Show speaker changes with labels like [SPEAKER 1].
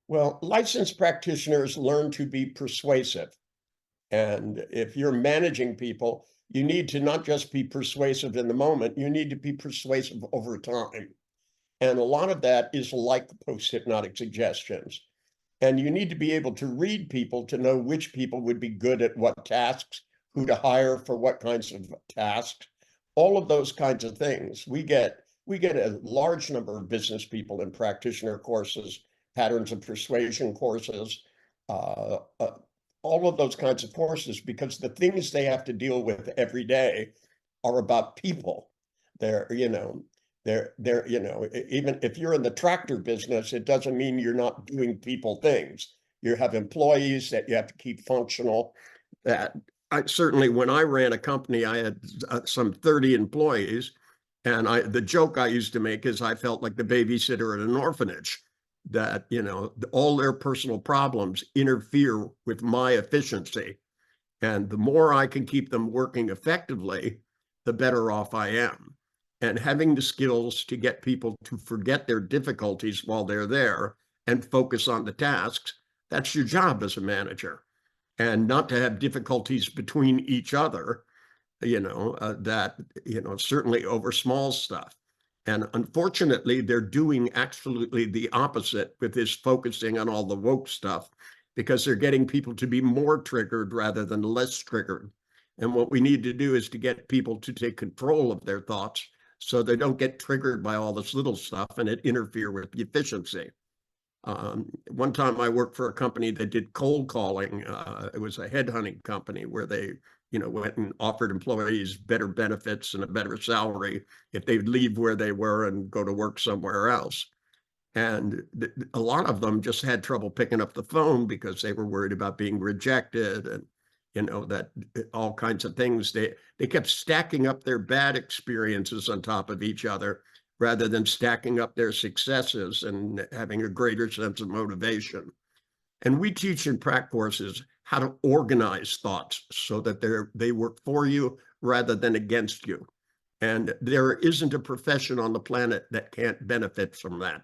[SPEAKER 1] Well, licensed practitioners learn to be persuasive. And if you're managing people, you need to not just be persuasive in the moment, you need to be persuasive over time. And a lot of that is like post-hypnotic suggestions. And you need to be able to read people to know which people would be good at what tasks, who to hire for what kinds of tasks, all of those kinds of things. We get a large number of business people in practitioner courses, patterns of persuasion courses, uh, uh, all of those kinds of courses, because the things they have to deal with every day are about people. They're, you know, even if you're in the tractor business, it doesn't mean you're not doing people things. You have employees that you have to keep functional. That certainly, when I ran a company, I had some 30 employees, and the joke I used to make is I felt like the babysitter at an orphanage. That, all their personal problems interfere with my efficiency, and the more I can keep them working effectively, the better off I am. And having the skills to get people to forget their difficulties while they're there and focus on the tasks, that's your job as a manager. And not to have difficulties between each other, certainly over small stuff. And unfortunately, they're doing absolutely the opposite with this focusing on all the woke stuff, because they're getting people to be more triggered rather than less triggered. And what we need to do is to get people to take control of their thoughts so they don't get triggered by all this little stuff and it interfere with the efficiency. One time I worked for a company that did cold calling. It was a headhunting company where they, went and offered employees better benefits and a better salary if they'd leave where they were and go to work somewhere else. And a lot of them just had trouble picking up the phone because they were worried about being rejected and, that all kinds of things. They kept stacking up their bad experiences on top of each other rather than stacking up their successes and having a greater sense of motivation. And we teach in prac courses how to organize thoughts so that they work for you rather than against you. And there isn't a profession on the planet that can't benefit from that.